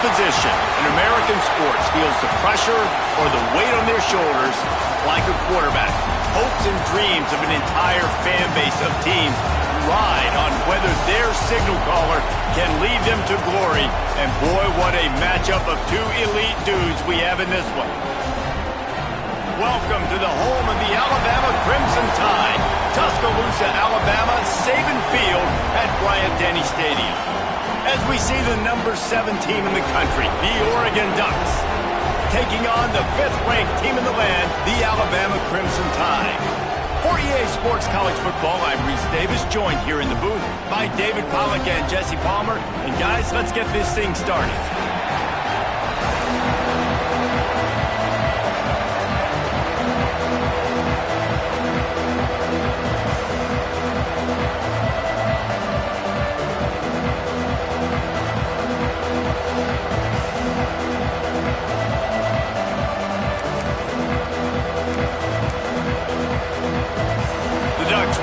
position in American sports feels the pressure or the weight on their shoulders like a quarterback. Hopes and dreams of an entire fan base of teams ride on whether their signal caller can lead them to glory. And boy, what a matchup of two elite dudes we have in this one. Welcome to the home of the Alabama Crimson Tide, Tuscaloosa, Alabama, Saban Field at Bryant-Denny Stadium. As we see the number 7 team in the country, the Oregon Ducks, taking on the 5th-ranked team in the land, the Alabama Crimson Tide. For EA Sports College Football, I'm Reese Davis, joined here in the booth by David Pollack and Jesse Palmer. And guys, let's get this thing started.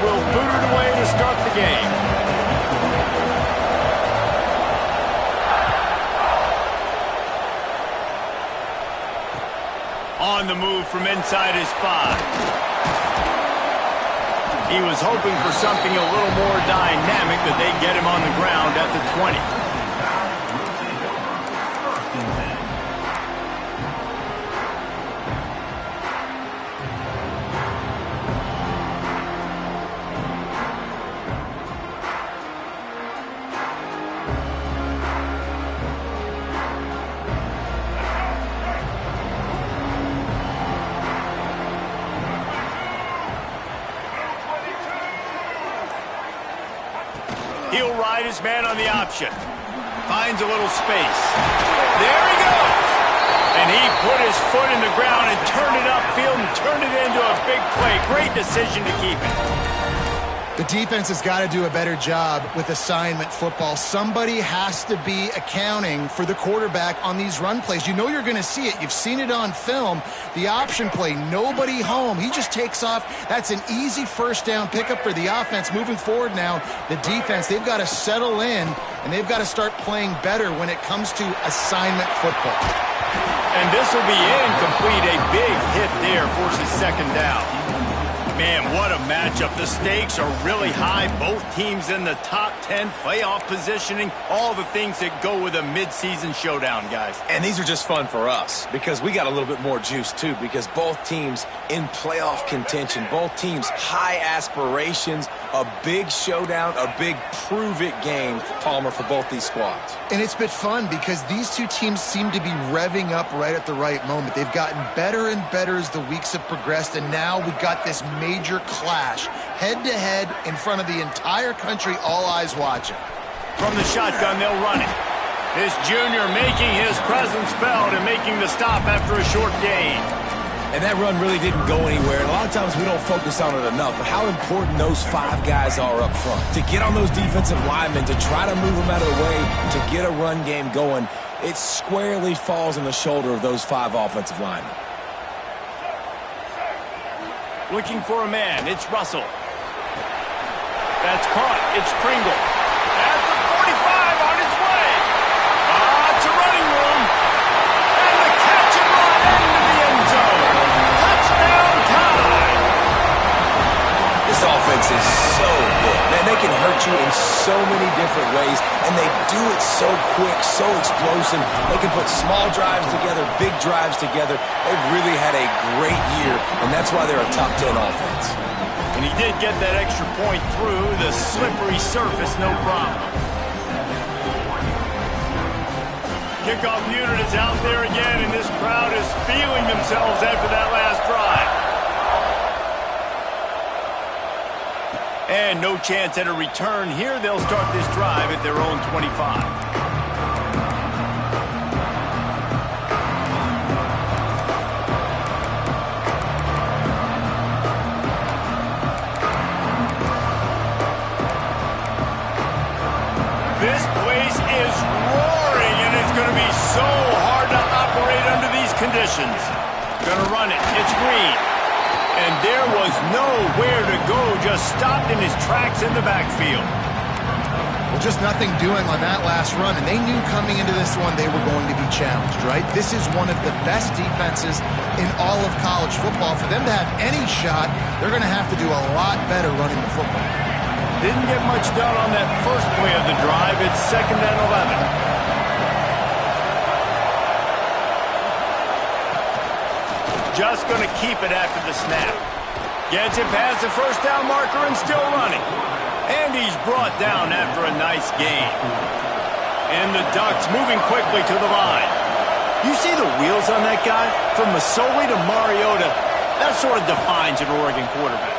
Will boot it away to start the game. On the move from inside his 5. He was hoping for something a little more dynamic, but they get him on the ground at the 20. He'll ride his man on the option. Finds a little space. There he goes! And he put his foot in the ground and turned it upfield and turned it into a big play. Great decision to keep it. The defense has got to do a better job with assignment football. Somebody has to be accounting for the quarterback on these run plays. You know you're going to see it. You've seen it on film. The option play, nobody home. He just takes off. That's an easy first down pickup for the offense. Moving forward now, the defense, they've got to settle in, and they've got to start playing better when it comes to assignment football. And this will be incomplete. A big hit there forces second down. Man, what a matchup. The stakes are really high. Both teams in the top 10, playoff positioning, all the things that go with a midseason showdown, guys. And these are just fun for us because we got a little bit more juice, too, because both teams in playoff contention, both teams high aspirations, a big showdown, a big prove-it game, Palmer, for both these squads. And it's been fun because these two teams seem to be revving up right at the right moment. They've gotten better and better as the weeks have progressed, and now we've got this major clash, head-to-head in front of the entire country, all eyes watching. From the shotgun, they'll run it. This junior making his presence felt and making the stop after a short gain. And that run really didn't go anywhere. And a lot of times we don't focus on it enough, but how important those 5 guys are up front. To get on those defensive linemen, to try to move them out of the way, to get a run game going, it squarely falls on the shoulder of those 5 offensive linemen. Looking for a man, it's Russell. That's caught, it's Pringle. At the 45 on his way. It's a running room. And the catch and run into the end zone. Touchdown time. This offense is so good. Man, they can hurt you in so many different ways, and they do it so quick, so explosive. They can put small drives together, big drives together. They've really had a great year, and that's why they're a top 10 offense. And he did get that extra point through the slippery surface, no problem. Kickoff unit is out there again, and this crowd is feeling themselves after that last drive. And no chance at a return here. They'll start this drive at their own 25. This place is roaring, and it's going to be so hard to operate under these conditions. Going to run it. It's Green. And there was nowhere to go, just stopped in his tracks in the backfield. Well, just nothing doing on that last run, and they knew coming into this one they were going to be challenged, right? This is one of the best defenses in all of college football. For them to have any shot, they're going to have to do a lot better running the football. Didn't get much done on that first play of the drive. It's 2nd and 11. Just going to keep it after the snap. Gets it past the first down marker and still running. And he's brought down after a nice gain. And the Ducks moving quickly to the line. You see the wheels on that guy? From Masoli to Mariota, that sort of defines an Oregon quarterback.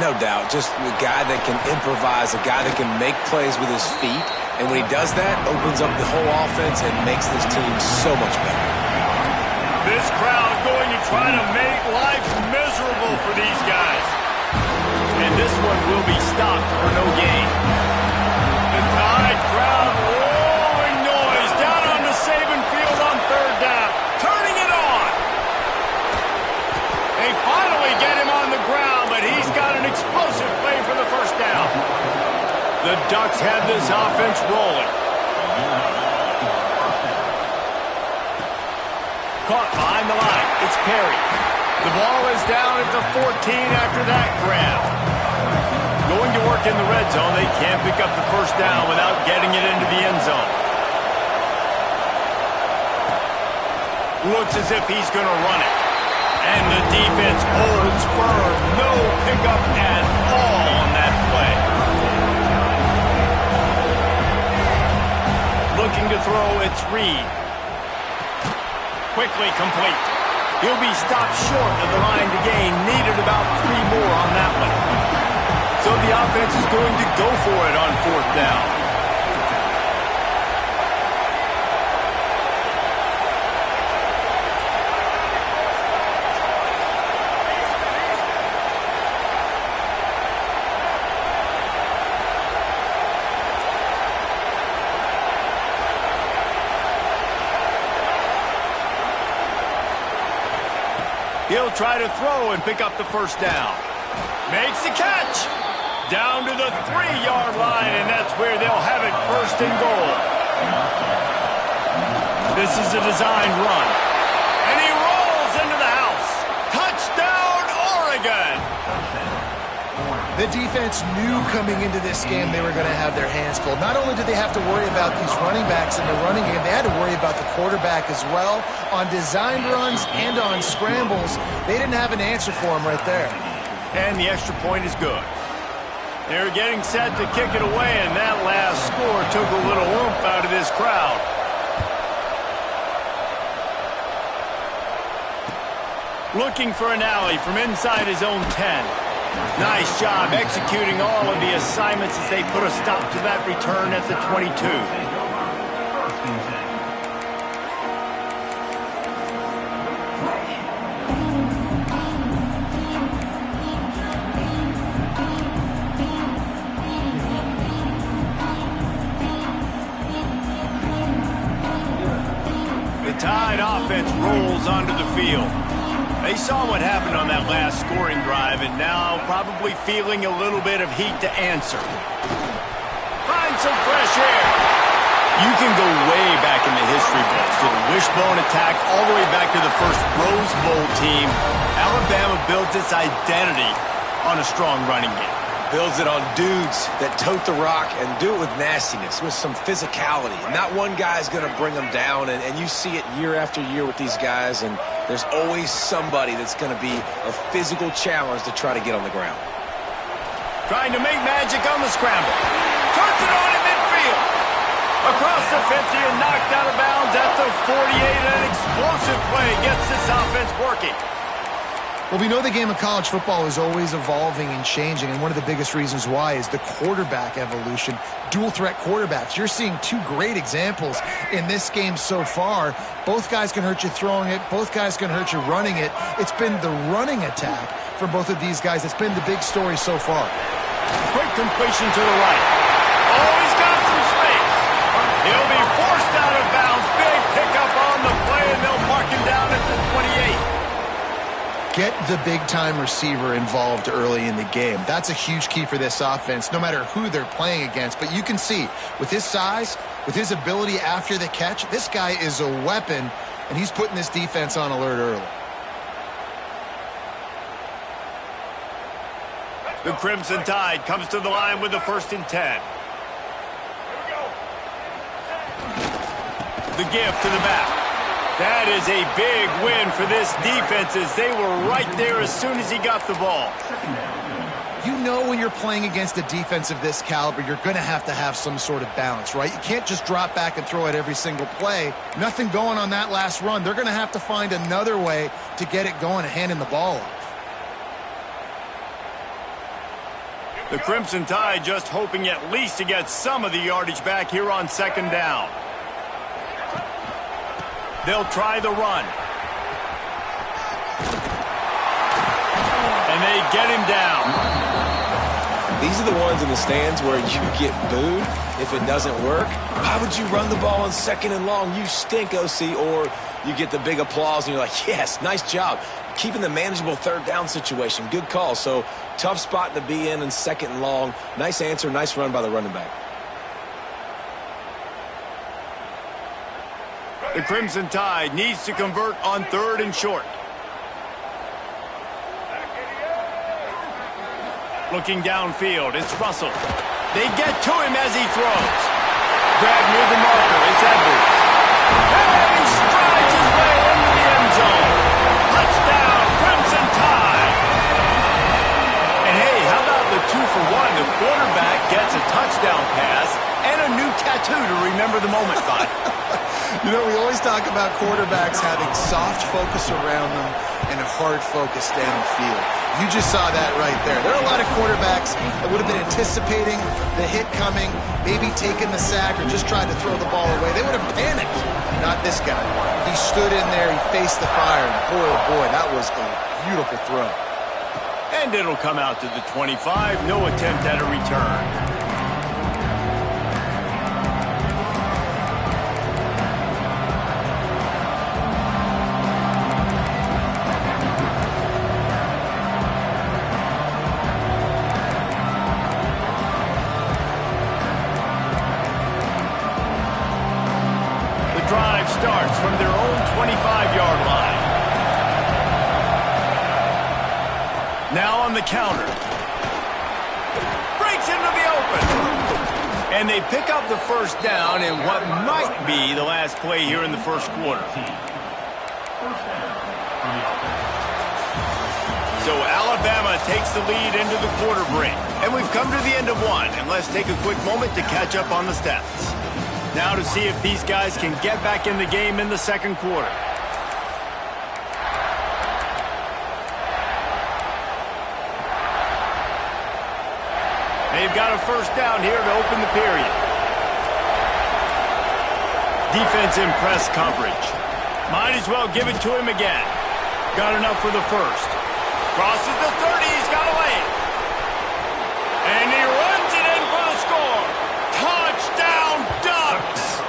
No doubt. Just a guy that can improvise, a guy that can make plays with his feet. And when he does that, opens up the whole offense and makes this team so much better. This crowd going to try to make life miserable for these guys. And this one will be stopped for no gain. The Tide crowd roaring noise down on the Saban field on 3rd down. Turning it on. They finally get him on the ground, but he's got an explosive play for the 1st down. The Ducks have this offense rolling. Caught behind the line. It's Perry. The ball is down at the 14 after that grab. Going to work in the red zone. They can't pick up the 1st down without getting it into the end zone. Looks as if he's going to run it. And the defense holds firm. No pickup at all on that play. Looking to throw, it's Reed. Quickly complete. He'll be stopped short of the line to gain. Needed about 3 more on that one. So the offense is going to go for it on 4th down. He'll try to throw and pick up the 1st down. Makes the catch. Down to the 3-yard line, and that's where they'll have it 1st and goal. This is a designed run. And he rolls into the house. Touchdown, Oregon! The defense knew coming into this game they were going to have their hands full. Not only did they have to worry about these running backs in the running game, they had to worry about the quarterback as well. On designed runs and on scrambles, they didn't have an answer for him right there. And the extra point is good. They're getting set to kick it away, and that last score took a little oomph out of this crowd. Looking for an alley from inside his own 10. Nice job executing all of the assignments as they put a stop to that return at the 22. The Tide offense rolls onto the field. They saw what happened on that last scoring drive and now probably feeling a little bit of heat to answer. Find some fresh air. You can go way back in the history books to the wishbone attack all the way back to the first Rose Bowl team. Alabama built its identity on a strong running game. Builds it on dudes that tote the rock and do it with nastiness, with some physicality. Not one guy's going to bring them down, and you see it year after year with these guys, and there's always somebody that's going to be a physical challenge to try to get on the ground. Trying to make magic on the scramble. Turns it on in midfield. Across the 50 and knocked out of bounds at the 48. An explosive play gets this offense working. Well, we know the game of college football is always evolving and changing, and one of the biggest reasons why is the quarterback evolution, dual-threat quarterbacks. You're seeing 2 great examples in this game so far. Both guys can hurt you throwing it. Both guys can hurt you running it. It's been the running attack for both of these guys that's been the big story so far. Quick completion to the right. Oh, he's got some space. He'll be forced out of bounds. Big pickup on the play, and they'll mark him down at the 28. Get the big-time receiver involved early in the game. That's a huge key for this offense, no matter who they're playing against. But you can see, with his size, with his ability after the catch, this guy is a weapon, and he's putting this defense on alert early. The Crimson Tide comes to the line with the 1st and 10. The give to the back. That is a big win for this defense as they were right there as soon as he got the ball. You know when you're playing against a defense of this caliber, you're going to have some sort of balance, right? You can't just drop back and throw it every single play. Nothing going on that last run. They're going to have to find another way to get it going and handing the ball off. The Crimson Tide just hoping at least to get some of the yardage back here on 2nd down. They'll try the run. And they get him down. These are the ones in the stands where you get booed if it doesn't work. Why would you run the ball on 2nd and long? You stink, OC. Or you get the big applause and you're like, yes, nice job. Keeping the manageable 3rd down situation. Good call. So tough spot to be in 2nd and long. Nice answer, nice run by the running back. The Crimson Tide needs to convert on 3rd and short. Looking downfield, it's Russell. They get to him as he throws. Grab near the marker, it's Edwards. And he strides his way into the end zone. Touchdown, Crimson Tide. And hey, how about the 2-for-1? The quarterback gets a touchdown pass and a new tattoo to remember the moment by. You know, we always talk about quarterbacks having soft focus around them and hard focus downfield. You just saw that right there. There are a lot of quarterbacks that would have been anticipating the hit coming, maybe taking the sack or just tried to throw the ball away. They would have panicked. Not this guy. He stood in there, he faced the fire, and boy, oh boy, that was a beautiful throw. And it'll come out to the 25. No attempt at a return. Drive starts from their own 25-yard line. Now on the counter. Breaks into the open. And they pick up the 1st down in what might be the last play here in the 1st quarter. So Alabama takes the lead into the quarter break. And we've come to the end of one. And let's take a quick moment to catch up on the stats. Now to see if these guys can get back in the game in the 2nd quarter. They've got a 1st down here to open the period. Defense in press coverage. Might as well give it to him again. Got enough for the 1st. Crosses the 30, he's got a lane. And he runs it in for the score. Touchdown, Ducks!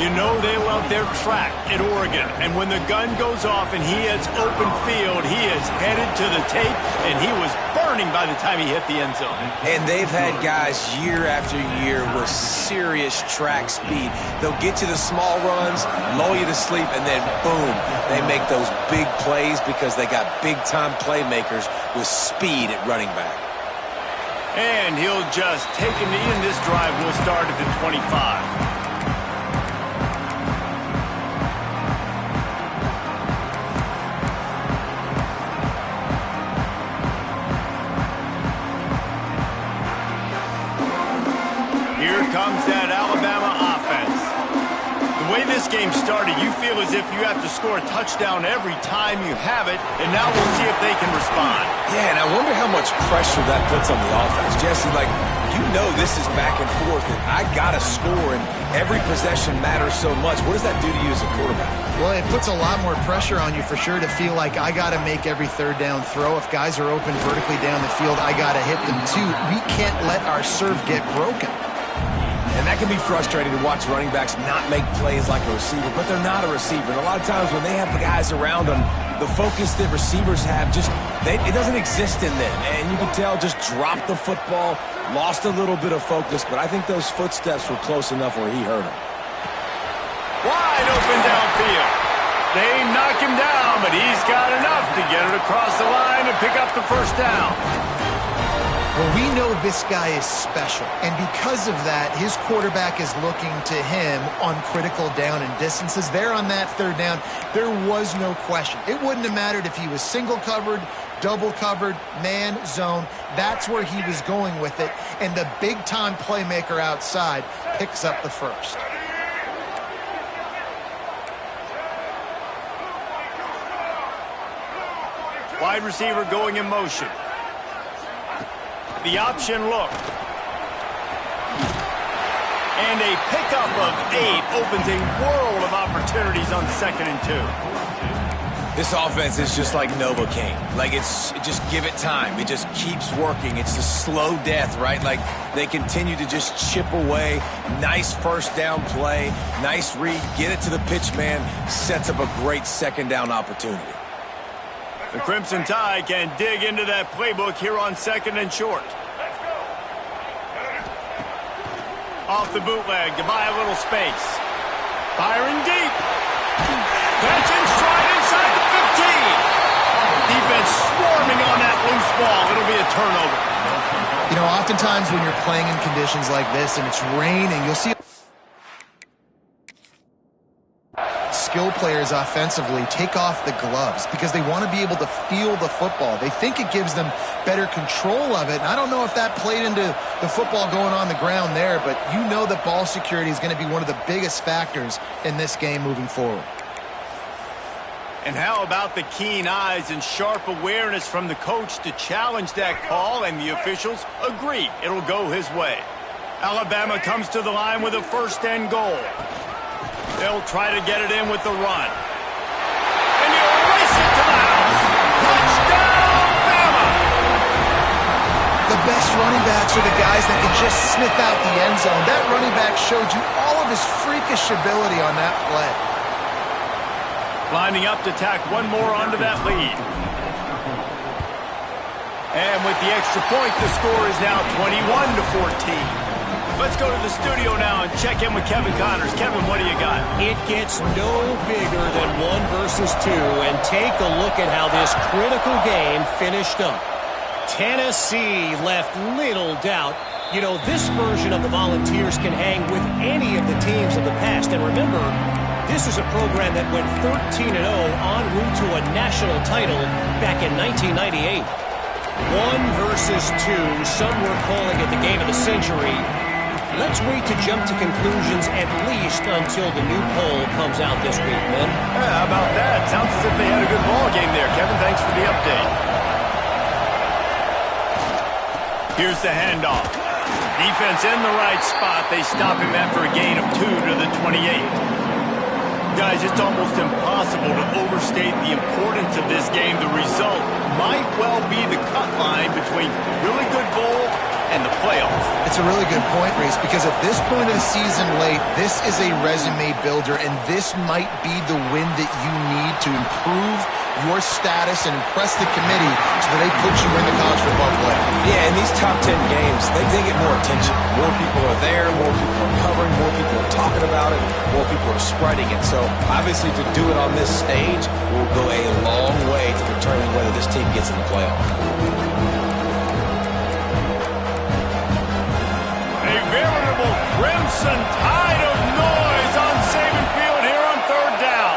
You know they love their track at Oregon. And when the gun goes off and he hits open field, he is headed to the tape, and he was burning by the time he hit the end zone. And they've had guys year after year with serious track speed. They'll get you the small runs, lull you to sleep, and then boom, they make those big plays because they got big-time playmakers with speed at running back. And he'll just take a knee, and this drive will start at the 25. Here comes that Alabama offense. The way this game started, you feel as if you have to score a touchdown every time you have it, and now we'll see if they can respond. Yeah, and I wonder how much pressure that puts on the offense. Jesse, like, you know this is back and forth, and I got to score, and every possession matters so much. What does that do to you as a quarterback? Well, it puts a lot more pressure on you for sure to feel like I got to make every 3rd down throw. If guys are open vertically down the field, I got to hit them too. We can't let our serve get broken. And And that can be frustrating to watch running backs not make plays like a receiver, but they're not a receiver. And a lot of times when they have the guys around them, the focus that receivers have it doesn't exist in them. And you can tell just dropped the football, lost a little bit of focus, but I think those footsteps were close enough where he hurt him. Wide open downfield. They knock him down, but he's got enough to get it across the line and pick up the first down. Well, we know this guy is special, and because of that, his quarterback is looking to him on critical down and distances. There on that third down, there was no question. It wouldn't have mattered if he was single covered, double covered, man, zone. That's where he was going with it, and the big-time playmaker outside picks up the first. Wide receiver going in motion. The option look. And a pickup of 8 opens a world of opportunities on 2nd and 2. This offense is just like Novocaine. Like just give it time. It just keeps working. It's the slow death, right? Like they continue to just chip away. Nice first down play. Nice read. Get it to the pitch man. Sets up a great 2nd down opportunity. The Crimson Tide can dig into that playbook here on 2nd and short. Off the bootleg to buy a little space. Firing deep. Catch and stride inside the 15. Defense swarming on that loose ball. It'll be a turnover. You know, oftentimes when you're playing in conditions like this and it's raining, you'll see skill players offensively take off the gloves because they want to be able to feel the football. They think it gives them better control of it. And I don't know if that played into the football going on the ground there, but you know that ball security is going to be one of the biggest factors in this game moving forward. And how about the keen eyes and sharp awareness from the coach to challenge that call, and the officials agree it'll go his way. Alabama comes to the line with a 1st and goal. They'll try to get it in with the run. And he'll race it to the house. Touchdown, Bama! The best running backs are the guys that can just sniff out the end zone. That running back showed you all of his freakish ability on that play. Lining up to tack one more onto that lead. And with the extra point, the score is now 21-14. Let's go to the studio now and check in with Kevin Connors. Kevin, what do you got? It gets no bigger than 1 versus 2, and take a look at how this critical game finished up. Tennessee left little doubt. You know, this version of the Volunteers can hang with any of the teams of the past. And remember, this is a program that went 13-0 en route to a national title back in 1998. 1 versus 2. Some were calling it the game of the century. Let's wait to jump to conclusions at least until the new poll comes out this week, men. How about that? Sounds as if they had a good ball game there. Kevin, thanks for the update. Here's the handoff. Defense in the right spot. They stop him after a gain of 2 to the 28. Guys, it's almost impossible to overstate the importance of this game. The result might well be the cut line between really good bowl and the playoffs. It's a really good point, Reese, because at this point of the season late, this is a resume builder, and this might be the win that you need to improve your status and impress the committee so that they put you in the college football playoff. Yeah, in these top 10 games, they get more attention. More people are there, more people are covering, more people are talking about it, more people are spreading it. So, obviously, to do it on this stage will go a long way to determining whether this team gets in the playoff. A veritable crimson tide of noise on Saban Field here on 3rd down.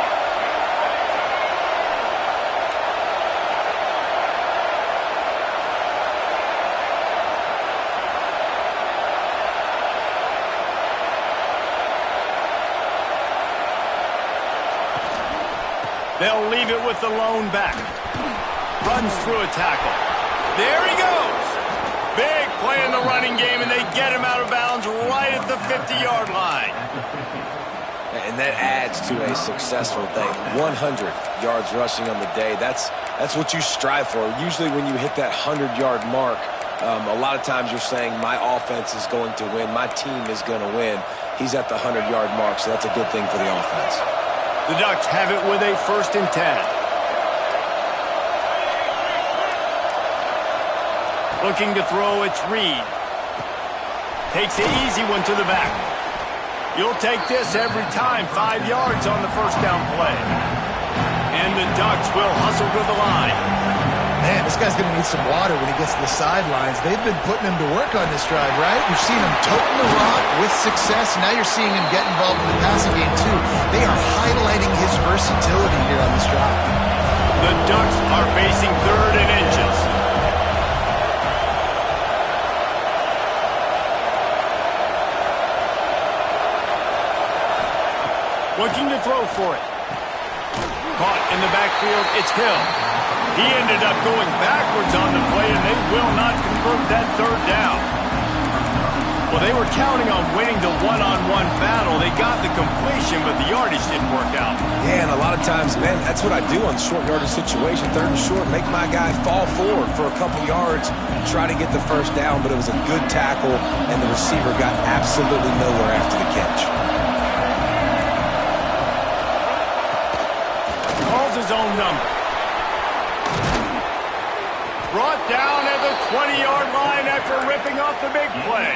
They'll leave it with the lone back. Runs through a tackle. There he goes. Big play in the running game, and they get him out of bounds right at the 50-yard line. And that adds to a successful day. 100 yards rushing on the day. That's what you strive for. Usually when you hit that 100-yard mark, A lot of times you're saying my offense is going to win, my team is going to win. He's at the 100-yard mark, so that's a good thing for the offense. The Ducks have it with a 1st and 10. Looking to throw, it's Reed. Takes the easy one to the back. You'll take this every time. 5 yards on the 1st down play. And the Ducks will hustle to the line. Man, this guy's going to need some water when he gets to the sidelines. They've been putting him to work on this drive, right? We've seen him toting the rock with success. Now you're seeing him get involved in the passing game, too. They are highlighting his versatility here on this drive. The Ducks are facing 3rd and inches. Looking to throw for it. Caught in the backfield, it's Hill. He ended up going backwards on the play, and they will not convert that 3rd down. Well, they were counting on winning the one-on-one battle. They got the completion, but the yardage didn't work out. Yeah, and a lot of times, man, that's what I do on short yardage situation. 3rd and short, make my guy fall forward for a couple yards, try to get the 1st down, but it was a good tackle, and the receiver got absolutely nowhere after the catch. His own number. Brought down at the 20-yard line after ripping off the big play.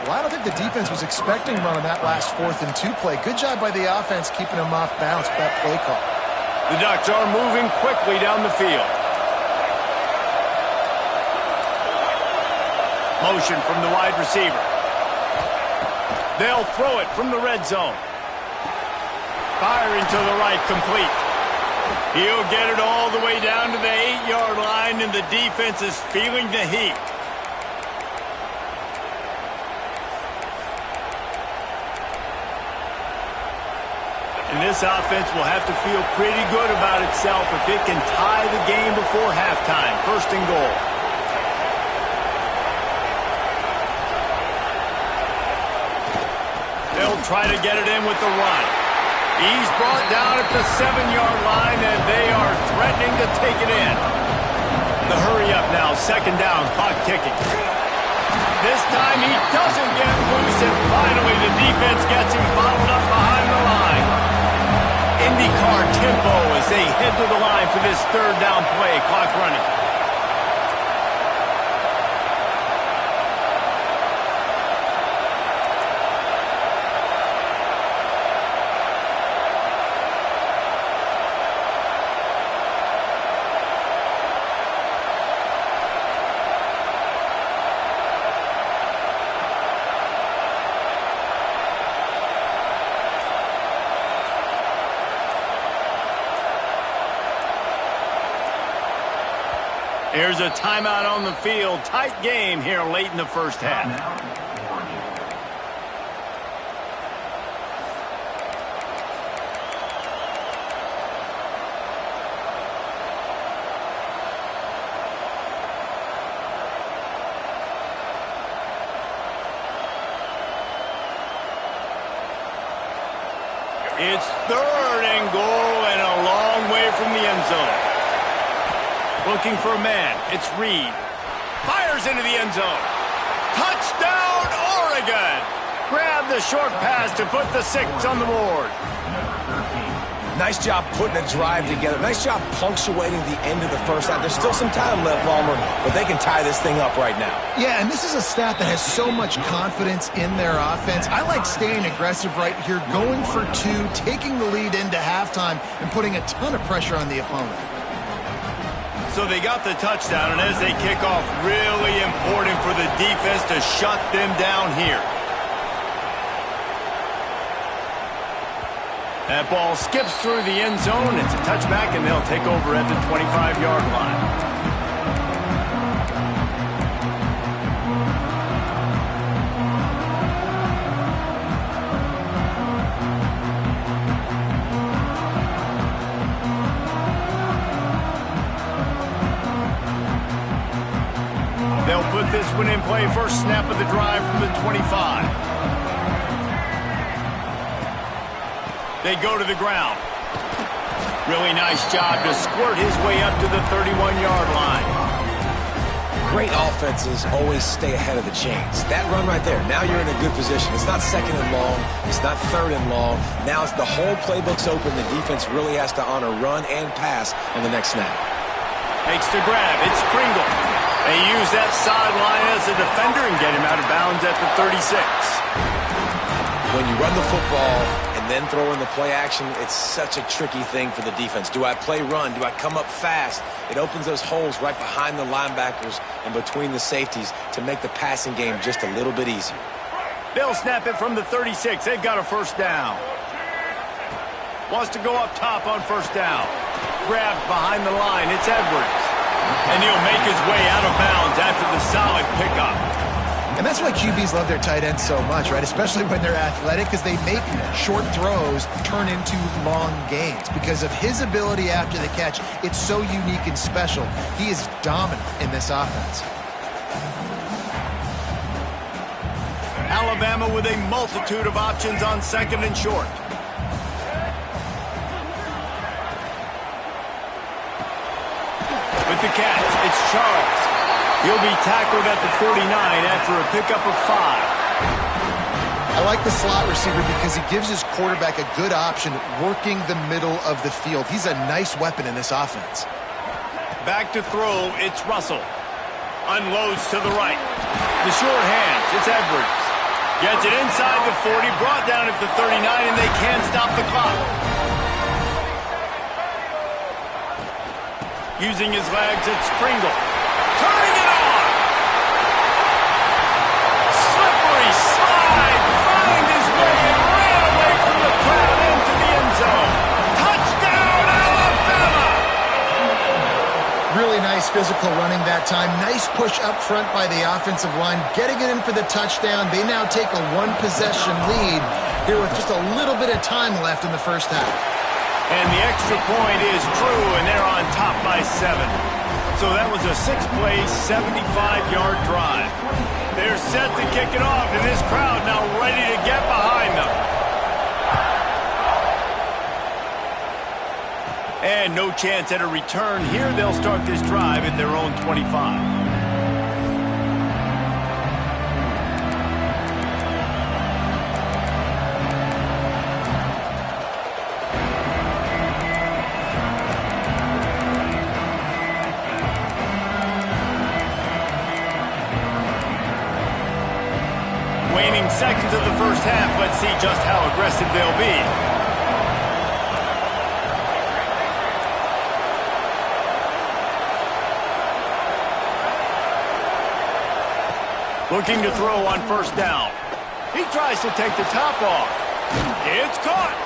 Well, I don't think the defense was expecting run on that last 4th and 2 play. Good job by the offense keeping him off balance with that play call. The Ducks are moving quickly down the field. Motion from the wide receiver. They'll throw it from the red zone. Firing to the right, complete. He'll get it all the way down to the 8-yard line, and the defense is feeling the heat. And this offense will have to feel pretty good about itself if it can tie the game before halftime. 1st and goal. They'll try to get it in with the run. He's brought down at the 7-yard line, and they are threatening to take it in. The hurry up now, 2nd down, clock ticking. This time he doesn't get loose, and finally the defense gets him bottled up behind the line. IndyCar tempo as they head to the line for this 3rd down play, clock running. Here's a timeout on the field. Tight game here late in the 1st half. It's 3rd and goal and a long way from the end zone. Looking for a man. It's Reed. Fires into the end zone. Touchdown, Oregon! Grab the short pass to put the 6 on the board. Nice job putting a drive together. Nice job punctuating the end of the 1st half. There's still some time left, Palmer, but they can tie this thing up right now. Yeah, and this is a staff that has so much confidence in their offense. I like staying aggressive right here, going for 2, taking the lead into halftime, and putting a ton of pressure on the opponent. So they got the touchdown, and as they kick off, really important for the defense to shut them down here. That ball skips through the end zone. It's a touchback, and they'll take over at the 25-yard line. They'll put this one in play. First snap of the drive from the 25. They go to the ground. Really nice job to squirt his way up to the 31-yard line. Great offenses always stay ahead of the chains. That run right there, now you're in a good position. It's not second and long. It's not third and long. Now it's the whole playbook's open. The defense really has to honor run and pass on the next snap. Makes the grab. It's Pringle. They use that sideline as a defender and get him out of bounds at the 36. When you run the football and then throw in the play action, it's such a tricky thing for the defense. Do I play run? Do I come up fast? It opens those holes right behind the linebackers and between the safeties to make the passing game just a little bit easier. They'll snap it from the 36. They've got a first down. Wants to go up top on first down. Grabbed behind the line. It's Edwards. And he'll make his way out of bounds after the solid pickup. And that's why QBs love their tight ends so much, right? Especially when they're athletic, because they make short throws turn into long gains. Because of his ability after the catch, it's so unique and special. He is dominant in this offense. Alabama with a multitude of options on second and short. With the catch, it's Charles. He'll be tackled at the 49 after a pickup of 5. I like the slot receiver because he gives his quarterback a good option working the middle of the field. He's a nice weapon in this offense. Back to throw, it's Russell. Unloads to the right. The short hands, it's Edwards. Gets it inside the 40, brought down at the 39, and they can't stop the clock. Using his legs, it's Pringle. Turning it on! Slippery slide, find his way and ran away from the crowd into the end zone. Touchdown, Alabama! Really nice physical running that time. Nice push up front by the offensive line, getting it in for the touchdown. They now take a one-possession lead here with just a little bit of time left in the first half. And the extra point is true, and they're on top by 7. So that was a 6-play, 75-yard drive. They're set to kick it off, and this crowd now ready to get behind them. And no chance at a return here. They'll start this drive at their own 25. Waning seconds of the first half. Let's see just how aggressive they'll be. Looking to throw on first down. He tries to take the top off. It's caught.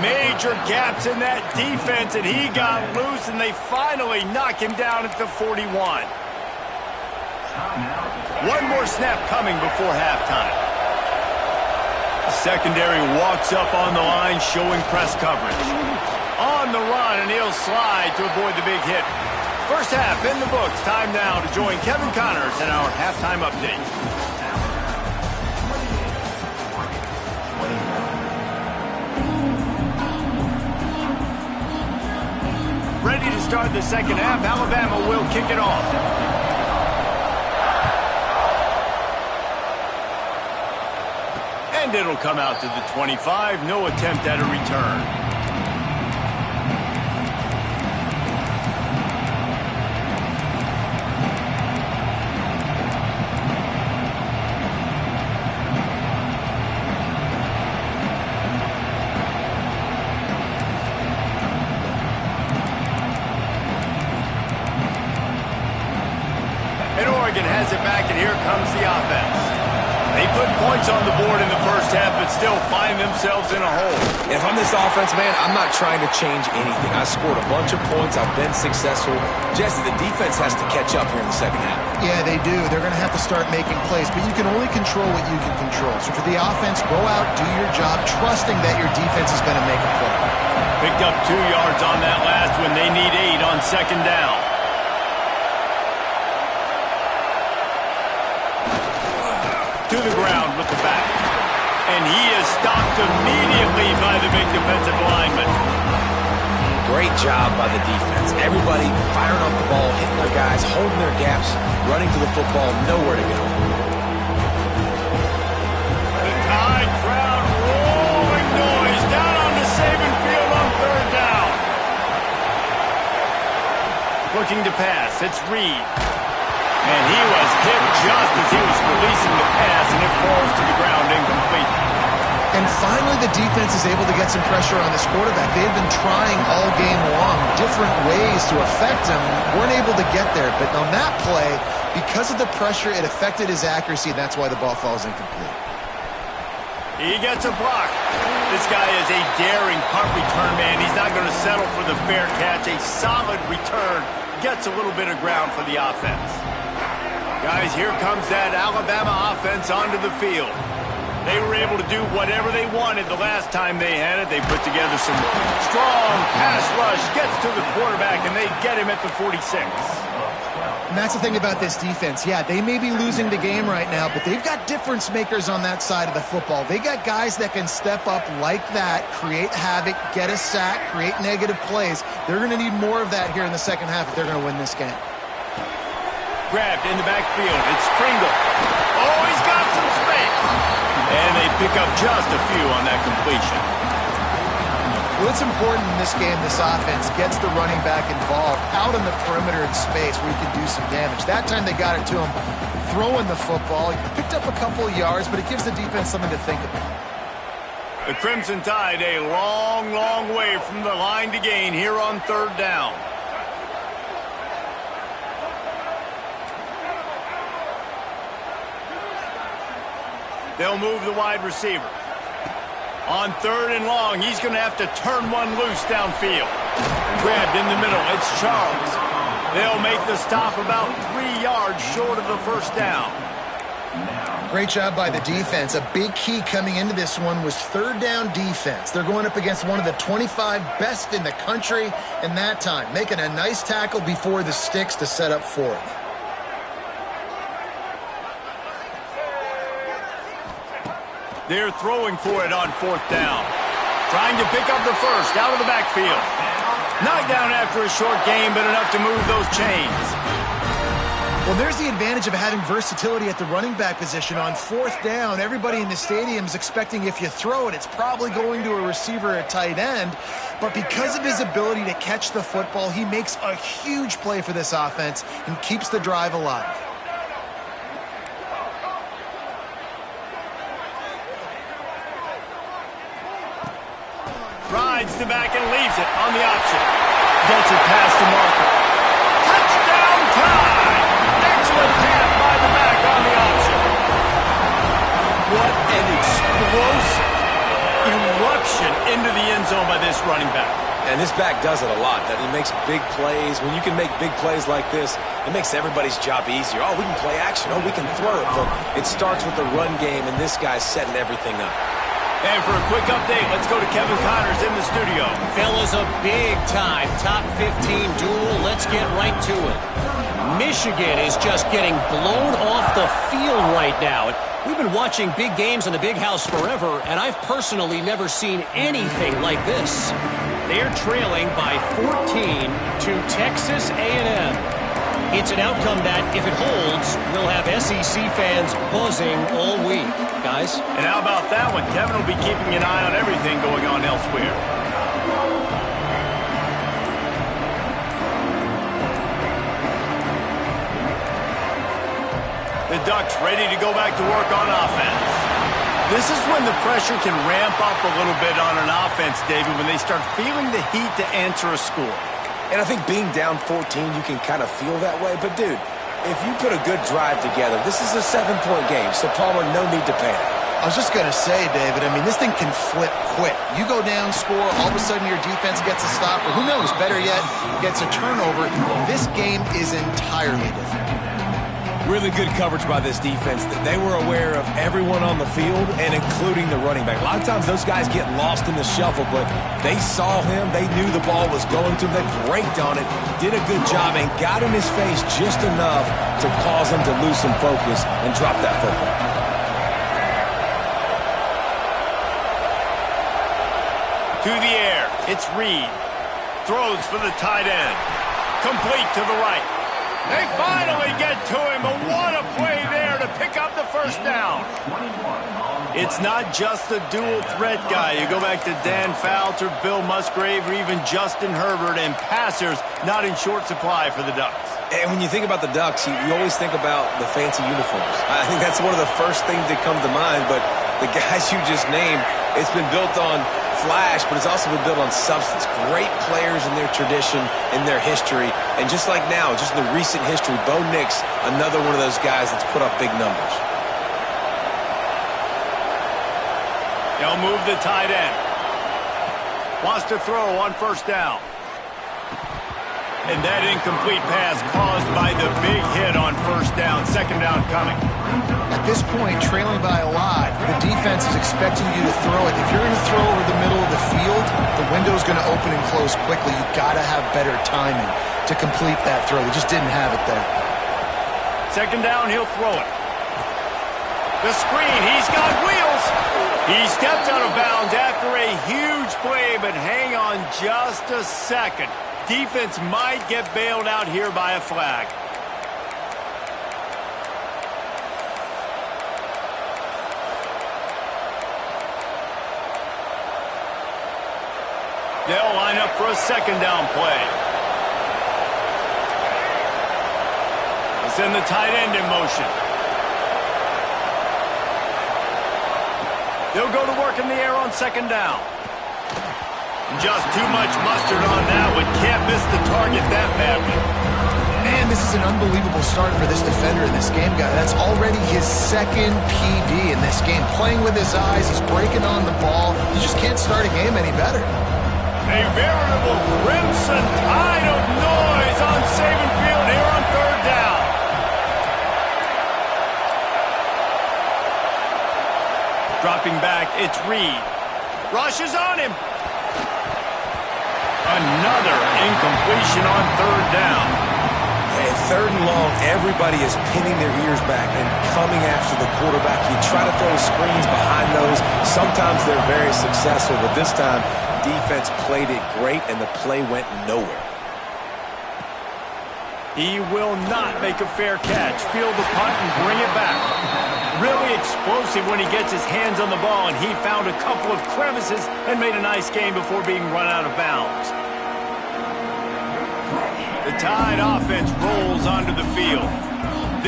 Major gaps in that defense, and he got loose, and they finally knock him down at the 41. One more snap coming before halftime. The secondary walks up on the line, showing press coverage. On the run, and he'll slide to avoid the big hit. First half in the books. Time now to join Kevin Connors in our halftime update. Ready to start the second half. Alabama will kick it off. And it'll come out to the 25. No attempt at a return. And Oregon has it back, and here comes the offense. They put points on the board in the first half, but still find themselves in a hole. If I'm this offense, man, I'm not trying to change anything. I scored a bunch of points. I've been successful. Jesse, the defense has to catch up here in the second half. Yeah, they do. They're going to have to start making plays, but you can only control what you can control. So for the offense, go out, do your job, trusting that your defense is going to make a play. Picked up 2 yards on that last one. They need 8 on second down. To the ground with the back. And he is stopped immediately by the big defensive lineman. Great job by the defense. Everybody firing off the ball, hitting their guys. guys holding their gaps, running to the football, nowhere to go. The Tide crowd roaring noise down on the Saban field on third down. Looking to pass, it's Reed. And he was hit just as he was releasing the pass, and it falls to the ground incomplete. And finally, the defense is able to get some pressure on this quarterback. They've been trying all game long different ways to affect him. Weren't able to get there. But on that play, because of the pressure, it affected his accuracy, and that's why the ball falls incomplete. He gets a block. This guy is a daring punt return man. He's not going to settle for the fair catch. A solid return. Gets a little bit of ground for the offense. Guys, here comes that Alabama offense onto the field. They were able to do whatever they wanted the last time they had it. They put together some strong pass rush, gets to the quarterback, and they get him at the 46. And that's the thing about this defense. Yeah, they may be losing the game right now, but they've got difference makers on that side of the football. They got guys that can step up like that, create havoc, get a sack, create negative plays. They're going to need more of that here in the second half if they're going to win this game. Grabbed in the backfield. It's Pringle. Oh, he's got some space. And they pick up just a few on that completion. Well, it's important in this game, this offense gets the running back involved out in the perimeter in space where he can do some damage. That time they got it to him throwing the football. He picked up a couple of yards, but it gives the defense something to think about. The Crimson Tide a long, long way from the line to gain here on third down. They'll move the wide receiver. On third and long, he's going to have to turn one loose downfield. Grabbed in the middle, it's Charles. They'll make the stop about 3 yards short of the first down. Great job by the defense. A big key coming into this one was third down defense. They're going up against one of the 25 best in the country in that time, making a nice tackle before the sticks to set up fourth. They're throwing for it on fourth down. Trying to pick up the first out of the backfield. Knocked down after a short gain, but enough to move those chains. Well, there's the advantage of having versatility at the running back position. On fourth down, everybody in the stadium is expecting if you throw it, it's probably going to a receiver at tight end. But because of his ability to catch the football, he makes a huge play for this offense and keeps the drive alive. Rides the back and leaves it on the option. Gets it past the marker. Touchdown time! Excellent pass by the back on the option. What an explosive eruption into the end zone by this running back. And this back does it a lot, that he makes big plays. When you can make big plays like this, it makes everybody's job easier. Oh, we can play action. Oh, we can throw it. But it starts with the run game, and this guy's setting everything up. And for a quick update, let's go to Kevin Connors in the studio. Fellas, a big-time top 15 duel. Let's get right to it. Michigan is just getting blown off the field right now. We've been watching big games in the big house forever, and I've personally never seen anything like this. They're trailing by 14 to Texas A&M. It's an outcome that, if it holds, will have SEC fans buzzing all week. Guys? And how about that one? Kevin will be keeping an eye on everything going on elsewhere. The Ducks ready to go back to work on offense. This is when the pressure can ramp up a little bit on an offense, David, when they start feeling the heat to answer a score. And I think being down 14, you can kind of feel that way. But, dude, if you put a good drive together, this is a 7-point game. So, Palmer, no need to panic. I was just going to say, David, I mean, this thing can flip quick. You go down, score, all of a sudden your defense gets a stop, or who knows, better yet, gets a turnover. This game is entirely different. Really good coverage by this defense. They were aware of everyone on the field and including the running back. A lot of times those guys get lost in the shuffle, but they saw him. They knew the ball was going to them. They braked on it, did a good job, and got in his face just enough to cause him to lose some focus and drop that football. To the air, it's Reed. Throws for the tight end. Complete to the right. They finally get to him, but what a play there to pick up the first down. It's not just the dual threat guy. You go back to Dan Fouts or Bill Musgrave or even Justin Herbert, and passers not in short supply for the Ducks. And when you think about the Ducks, you always think about the fancy uniforms. I think that's one of the first things that come to mind, but the guys you just named, it's been built on flash, but it's also been built on substance. Great players in their tradition, in their history, and just like now, just in the recent history, Bo Nix, another one of those guys that's put up big numbers. They'll move the tight end. Wants to throw on first down. And that incomplete pass caused by the big hit on first down. Second down coming. At this point, trailing by a lot, the defense is expecting you to throw it. If you're going to throw over the middle of the field, the window's going to open and close quickly. You've got to have better timing to complete that throw. They just didn't have it there. Second down, he'll throw it. The screen, he's got wheels. He stepped out of bounds after a huge play, but hang on just a second. Defense might get bailed out here by a flag. They'll line up for a second down play. They send the tight end in motion. They'll go to work in the air on second down. Just too much mustard on that one. Can't miss the target that badly. Man, this is an unbelievable start for this defender in this game, guy. That's already his second PD in this game. Playing with his eyes, he's breaking on the ball. You just can't start a game any better. A veritable crimson tide of noise on Saban Field here on third down. Dropping back, it's Reed. Rushes on him. Another incompletion on third down. Hey, third and long, everybody is pinning their ears back and coming after the quarterback. You try to throw screens behind those. Sometimes they're very successful, but this time, defense played it great, and the play went nowhere. He will not make a fair catch. Field the punt and bring it back. Really explosive when he gets his hands on the ball, and he found a couple of crevices and made a nice game before being run out of bounds. The Tide offense rolls onto the field.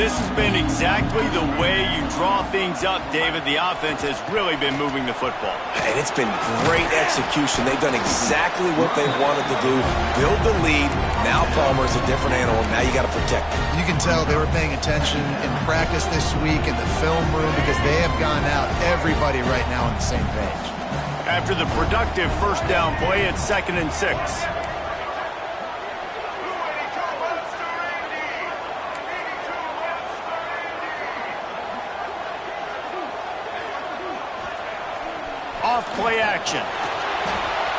This has been exactly the way you draw things up, David. The offense has really been moving the football. And it's been great execution. They've done exactly what they've wanted to do. Build the lead. Now Palmer's a different animal. Now you got to protect him. You can tell they were paying attention in practice this week in the film room because they have gone out, everybody right now on the same page. After the productive first down play, it's 2nd and 6. Off play action.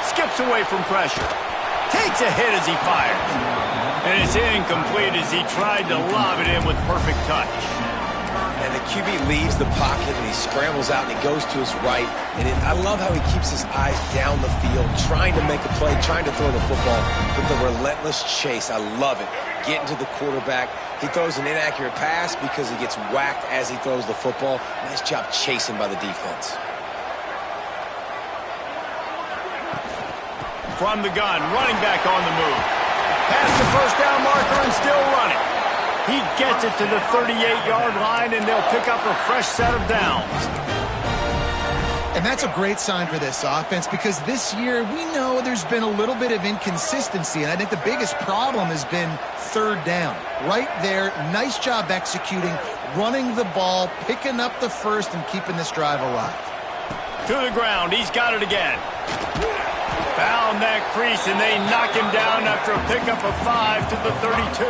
Skips away from pressure. Takes a hit as he fires. And it's incomplete as he tried to lob it in with perfect touch. And the QB leaves the pocket and he scrambles out and he goes to his right. And I love how he keeps his eyes down the field, trying to make a play, trying to throw the football. But the relentless chase, I love it. Getting to the quarterback. He throws an inaccurate pass because he gets whacked as he throws the football. Nice job chasing by the defense. From the gun, running back on the move. Past the first down marker and still running. He gets it to the 38-yard line, and they'll pick up a fresh set of downs. And that's a great sign for this offense because this year we know there's been a little bit of inconsistency, and I think the biggest problem has been third down. Right there, nice job executing, running the ball, picking up the first, and keeping this drive alive. To the ground, he's got it again. Found that crease, and they knock him down after a pickup of 5 to the 32.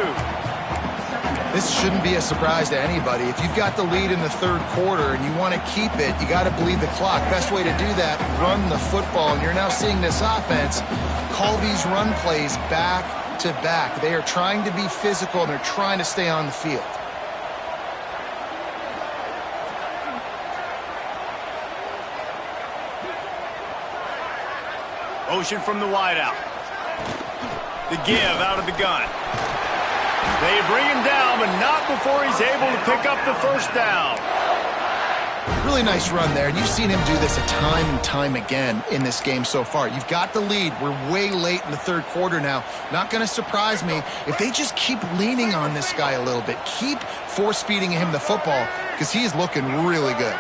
This shouldn't be a surprise to anybody. If you've got the lead in the third quarter and you want to keep it, you got to bleed the clock. Best way to do that, run the football. And you're now seeing this offense call these run plays back to back. They are trying to be physical, and they're trying to stay on the field. Motion from the wideout. The give out of the gun. They bring him down, but not before he's able to pick up the first down. Really nice run there. And you've seen him do this a time and time again in this game so far. You've got the lead. We're way late in the third quarter now. Not going to surprise me if they just keep leaning on this guy a little bit. Keep force-feeding him the football because he's looking really good.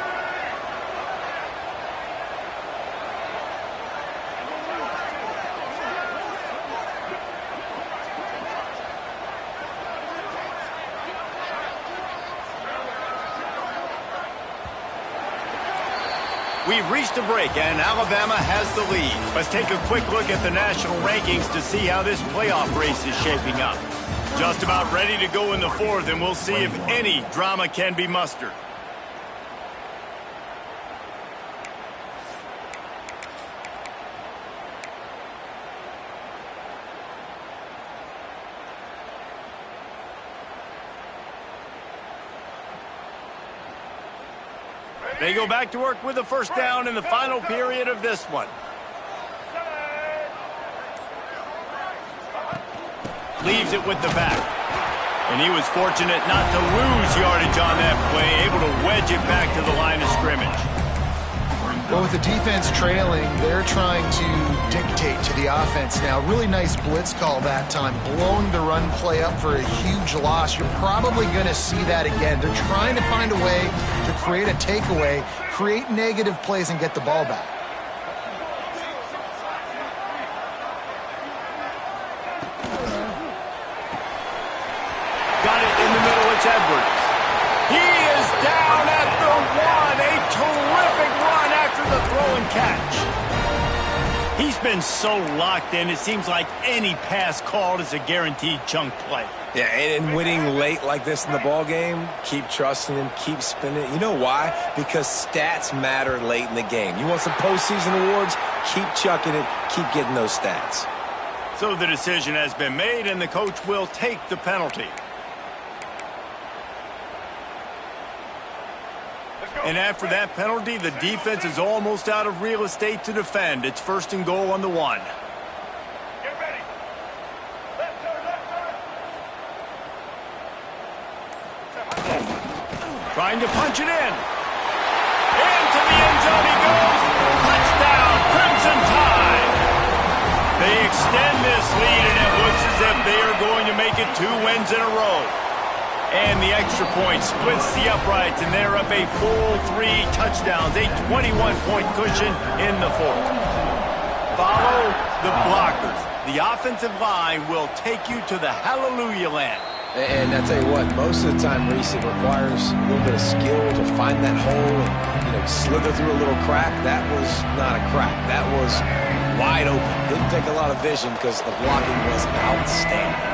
We've reached a break, and Alabama has the lead. Let's take a quick look at the national rankings to see how this playoff race is shaping up. Just about ready to go in the fourth, and we'll see if any drama can be mustered. They go back to work with the first down in the final period of this one. Leaves it with the back. And he was fortunate not to lose yardage on that play, able to wedge it back to the line of scrimmage. Well, with the defense trailing, they're trying to dictate to the offense now. Really nice blitz call that time, blowing the run play up for a huge loss. You're probably going to see that again. They're trying to find a way to create a takeaway, create negative plays, and get the ball back. Got it in the middle. It's Edwards. He is down at the one. A terrific run after the throw and catch. He's been so locked in, it seems like any pass called is a guaranteed chunk play. Yeah, and winning late like this in the ball game, keep trusting him, keep spinning it. You know why? Because stats matter late in the game. You want some postseason awards? Keep chucking it, keep getting those stats. So the decision has been made, and the coach will take the penalty. And after that penalty, the defense is almost out of real estate to defend. It's first and goal on the one. Get ready. Left turn, left turn. Trying to punch it in. Into the end zone he goes. Touchdown, Crimson Tide. They extend this lead, and it looks as if they are going to make it 2 wins in a row. And the extra point splits the uprights, and they're up a full 3 touchdowns, a 21-point cushion in the fourth. Follow the blockers. The offensive line will take you to the hallelujah land. And I tell you what, most of the time, Reese, it requires a little bit of skill to find that hole and, slither through a little crack. That was not a crack. That was wide open. Didn't take a lot of vision because the blocking was outstanding.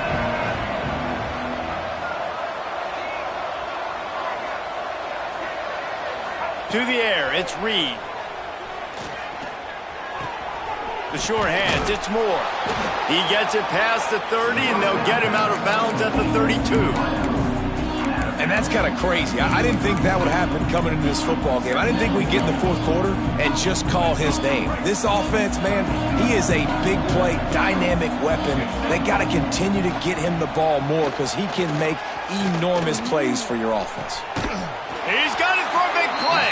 To the air, it's Reed. The short hands, it's Moore. He gets it past the 30, and they'll get him out of bounds at the 32. And that's kind of crazy. I didn't think that would happen coming into this football game. I didn't think we'd get in the fourth quarter and just call his name. This offense, man, he is a big play, dynamic weapon. They got to continue to get him the ball more because he can make enormous plays for your offense. He's got it for a big play.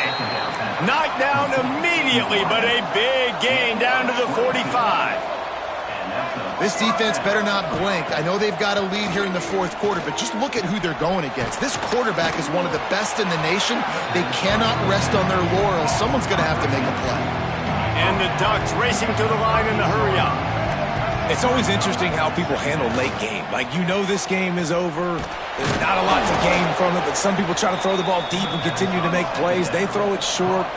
Knocked down immediately, but a big gain down to the 45. This defense better not blink. I know they've got a lead here in the fourth quarter, but just look at who they're going against. This quarterback is one of the best in the nation. They cannot rest on their laurels. Someone's going to have to make a play. And the Ducks racing to the line in the hurry up. It's always interesting how people handle late game. Like, this game is over. There's not a lot to gain from it, but some people try to throw the ball deep and continue to make plays. They throw it short.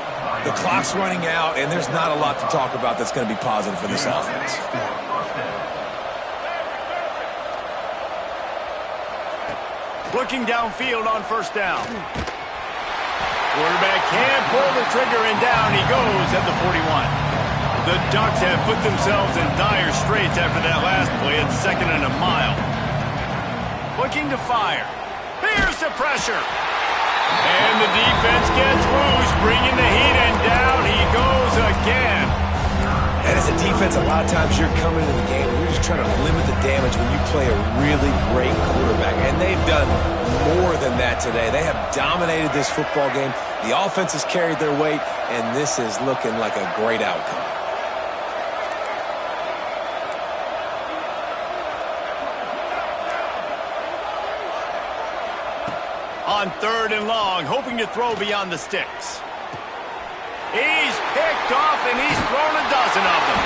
The clock's running out, and there's not a lot to talk about that's going to be positive for this offense. Looking downfield on first down. Quarterback can't pull the trigger, and down he goes at the 41. The Ducks have put themselves in dire straits after that last play at 2nd and a mile. Looking to fire. Here's the pressure. And the defense gets loose, bringing the heat, and down he goes again. And as a defense, a lot of times you're coming into the game and you're just trying to limit the damage when you play a really great quarterback. And they've done more than that today. They have dominated this football game. The offense has carried their weight, and this is looking like a great outcome. On 3rd and long, hoping to throw beyond the sticks. He's picked off, and he's thrown a dozen of them.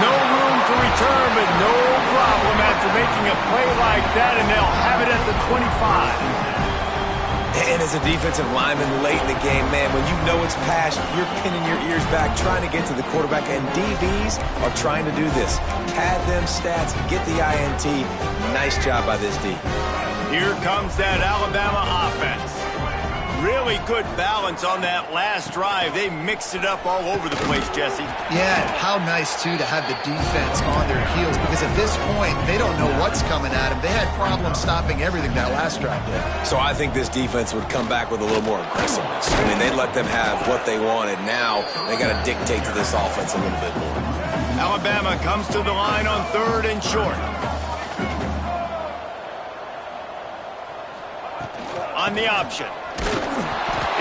No room to return, but no problem after making a play like that, and they'll have it at the 25. And as a defensive lineman late in the game, man, when you know it's pass, you're pinning your ears back, trying to get to the quarterback, and DBs are trying to do this. Pad them stats, get the INT. Nice job by this D. Here comes that Alabama offense. Really good balance on that last drive. They mixed it up all over the place, Jesse. Yeah, how nice, too, to have the defense on their heels, because at this point, they don't know what's coming at them. They had problems stopping everything that last drive did. So I think this defense would come back with a little more aggressiveness. I mean, they let them have what they wanted. Now they got to dictate to this offense a little bit more. Alabama comes to the line on 3rd and short. On the option.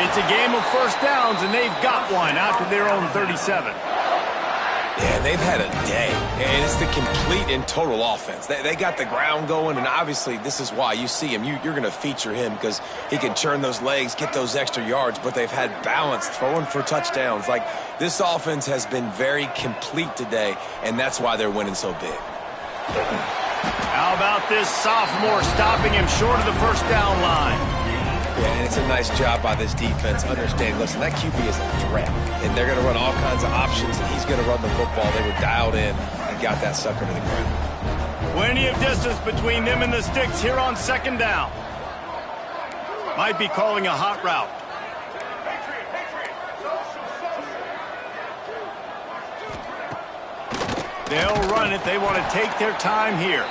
It's a game of first downs, and they've got one out to their own 37. Yeah, they've had a day, and it's the complete and total offense. They got the ground going, and obviously this is why you see him. You're going to feature him because he can churn those legs, get those extra yards, but they've had balance, throwing for touchdowns. Like, this offense has been very complete today, and that's why they're winning so big. How about this sophomore stopping him short of the first down line? Yeah, and it's a nice job by this defense. Understand, listen, that QB is a threat, and they're going to run all kinds of options, and he's going to run the football. They were dialed in and got that sucker to the ground. Plenty of distance between them and the sticks here on 2nd down. Might be calling a hot route. They'll run it. They want to take their time here.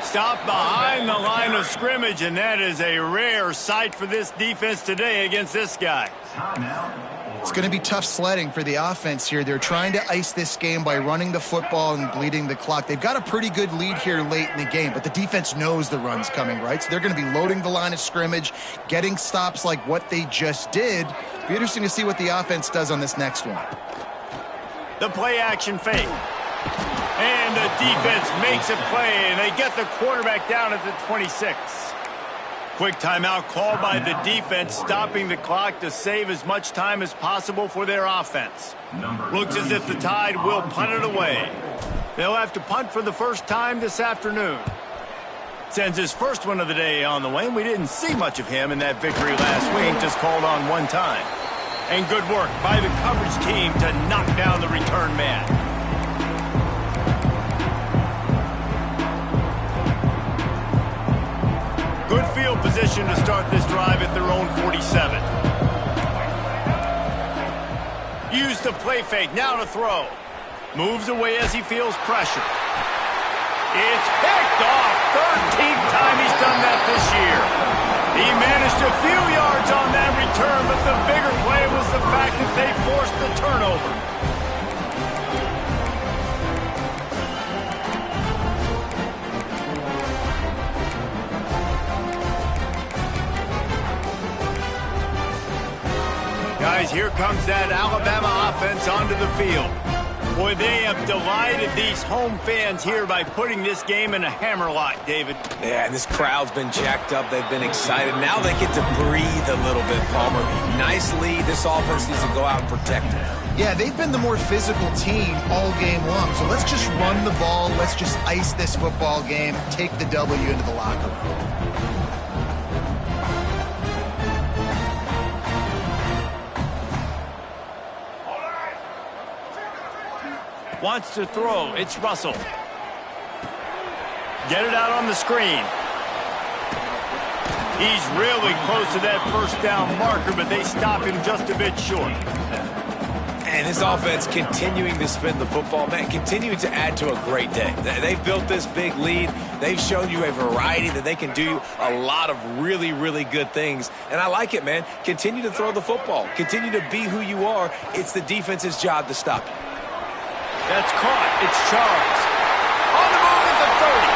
Stop behind the line of scrimmage, and that is a rare sight for this defense today against this guy. It's going to be tough sledding for the offense here. They're trying to ice this game by running the football and bleeding the clock. They've got a pretty good lead here late in the game, but the defense knows the run's coming, right? So they're going to be loading the line of scrimmage, getting stops like what they just did. Be interesting to see what the offense does on this next one. The play action fake. And the defense makes a play, and they get the quarterback down at the 26. Quick timeout called by the defense, stopping the clock to save as much time as possible for their offense. Looks as if the Tide will punt it away. They'll have to punt for the first time this afternoon. Sends his first one of the day on the way, and we didn't see much of him in that victory last week, just called on one time. And good work by the coverage team to knock down the return man. Good field position to start this drive at their own 47. Use the play fake, now to throw. Moves away as he feels pressure. It's picked off. 13th time he's done that this year. He managed a few yards on that return, but the bigger play was the fact that they forced the turnover. Guys, here comes that Alabama offense onto the field. Boy, they have delighted these home fans here by putting this game in a hammerlock, David. Yeah, and this crowd's been jacked up. They've been excited. Now they get to breathe a little bit, Palmer. Nice lead. This offense needs to go out and protect it. Yeah, they've been the more physical team all game long. So let's just run the ball. Let's just ice this football game. Take the W into the locker room. Wants to throw. It's Russell. Get it out on the screen. He's really close to that first down marker, but they stop him just a bit short. And this offense continuing to spin the football, man, continuing to add to a great day. They've built this big lead. They've shown you a variety that they can do a lot of really, really good things. And I like it, man. Continue to throw the football. Continue to be who you are. It's the defense's job to stop you. That's caught. It's Charles. On the move at the 30.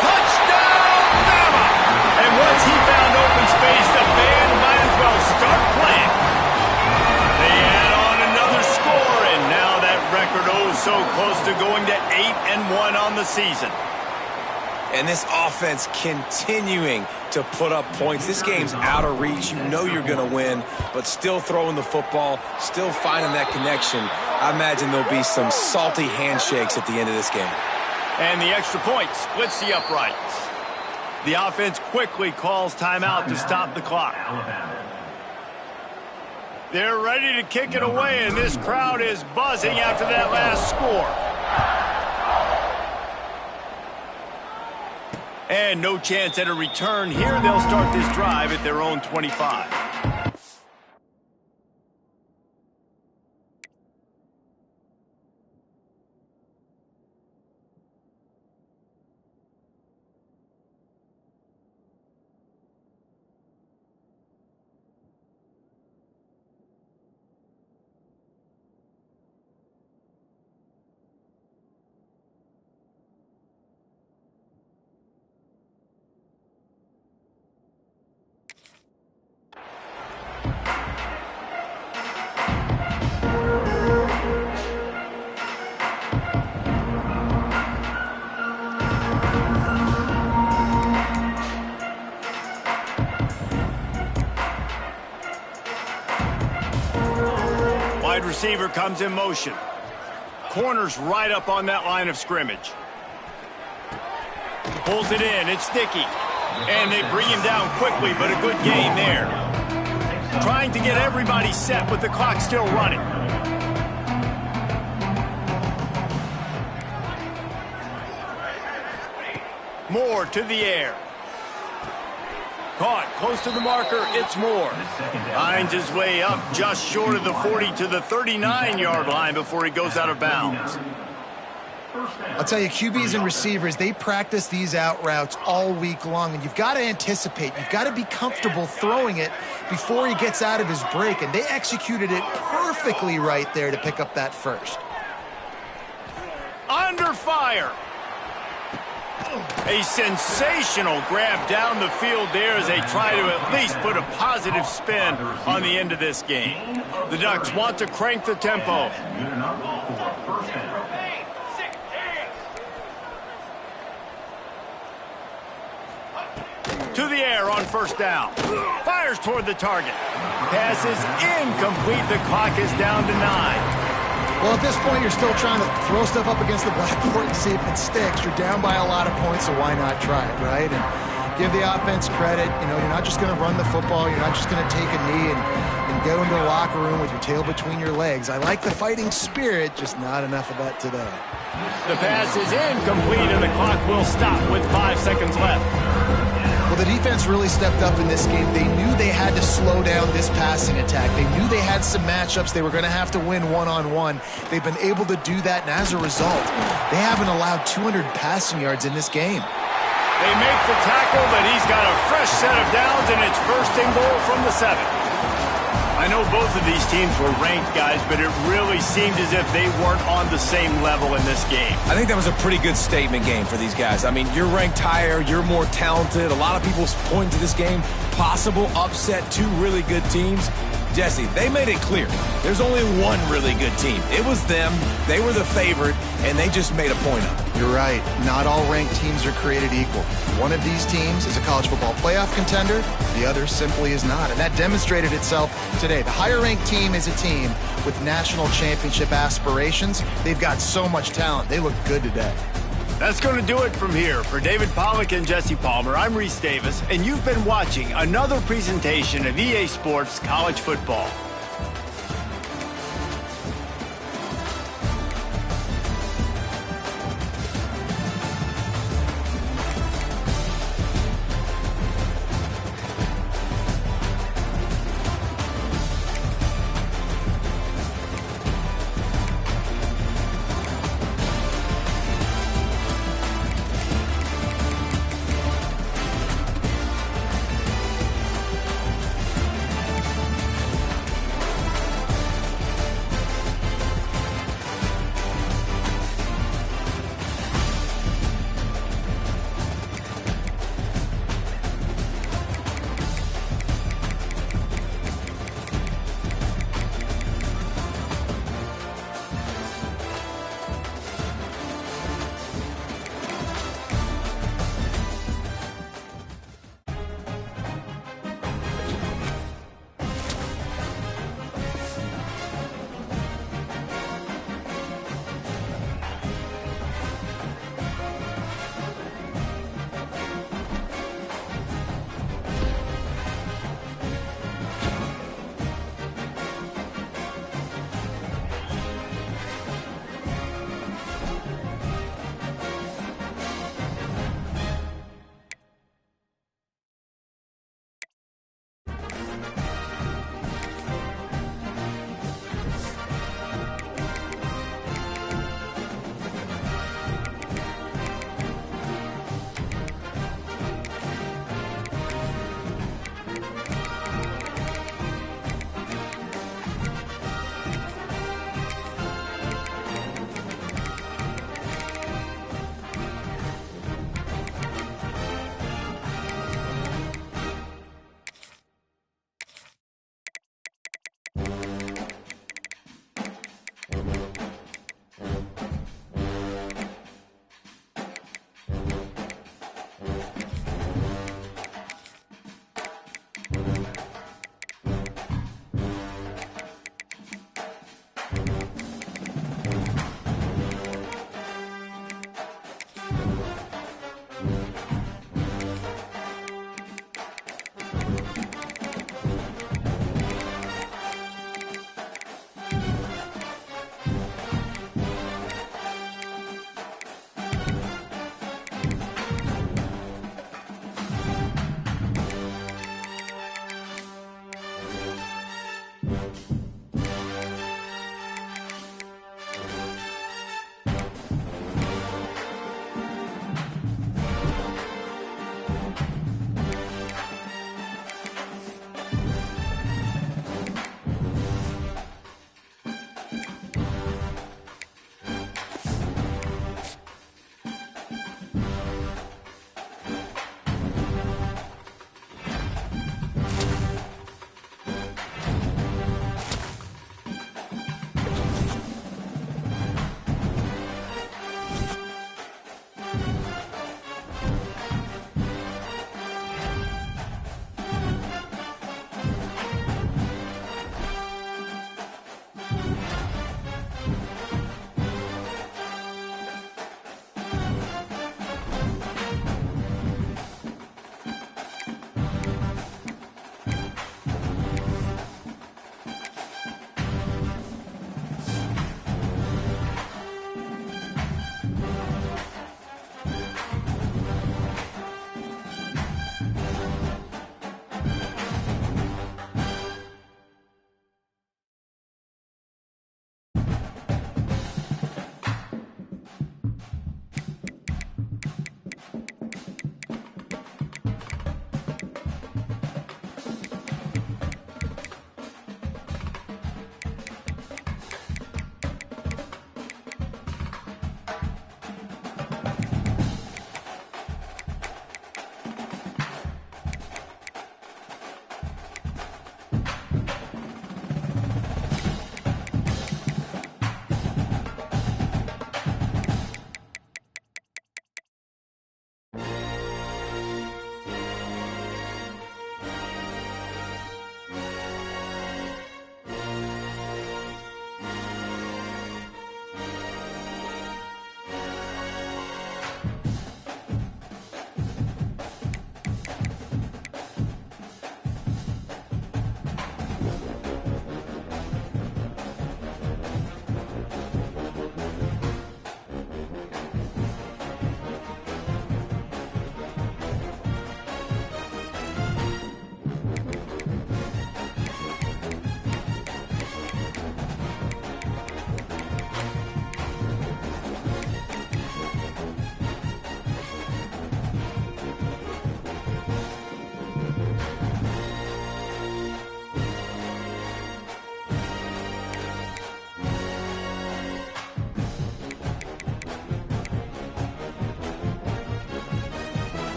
Touchdown, Bama! And once he found open space, the band might as well start playing. They add on another score, and now that record so close to going to 8-1 on the season. And this offense continuing to put up points. This game's out of reach. You know you're going to win, but still throwing the football, still finding that connection. I imagine there'll be some salty handshakes at the end of this game. And the extra point splits the uprights. The offense quickly calls timeout to stop the clock. They're ready to kick it away, and this crowd is buzzing after that last score. And no chance at a return here. They'll start this drive at their own 25. Wide receiver comes in motion. Corner's right up on that line of scrimmage. Pulls it in. It's Dickey. And they bring him down quickly, but a good gain there. Trying to get everybody set with the clock still running. Moore to the air. Caught close to the marker. It's Moore. Finds his way up just short of the 40 to the 39-yard line before he goes out of bounds. I'll tell you, QBs and receivers, they practice these out routes all week long, and you've got to anticipate. You've got to be comfortable throwing it before he gets out of his break, and they executed it perfectly right there to pick up that first. Under fire. A sensational grab down the field there as they try to at least put a positive spin on the end of this game. The Ducks want to crank the tempo. To the air on first down. Fires toward the target. Pass is incomplete. The clock is down to 9. Well, at this point, you're still trying to throw stuff up against the blackboard and see if it sticks. You're down by a lot of points, so why not try it, right? And give the offense credit. You know, you're not just going to run the football. You're not just going to take a knee and go into the locker room with your tail between your legs. I like the fighting spirit, just not enough of that today. The pass is incomplete, and the clock will stop with 5 seconds left. Well, the defense really stepped up in this game. They knew they had to slow down this passing attack. They knew they had some matchups they were going to have to win one-on-one. They've been able to do that, and as a result, they haven't allowed 200 passing yards in this game. They make the tackle, but he's got a fresh set of downs, and it's first and goal from the 7. I know both of these teams were ranked, guys, but it really seemed as if they weren't on the same level in this game. I think that was a pretty good statement game for these guys. I mean, you're ranked higher, you're more talented. A lot of people point to this game, possible upset, two really good teams. Jesse, they made it clear. There's only one really good team. It was them. They were the favorite, and they just made a point of it. You're right. Not all ranked teams are created equal. One of these teams is a college football playoff contender. The other simply is not, and that demonstrated itself today. The higher-ranked team is a team with national championship aspirations. They've got so much talent. They look good today. That's going to do it from here. For David Pollack and Jesse Palmer, I'm Reese Davis, and you've been watching another presentation of EA Sports College Football.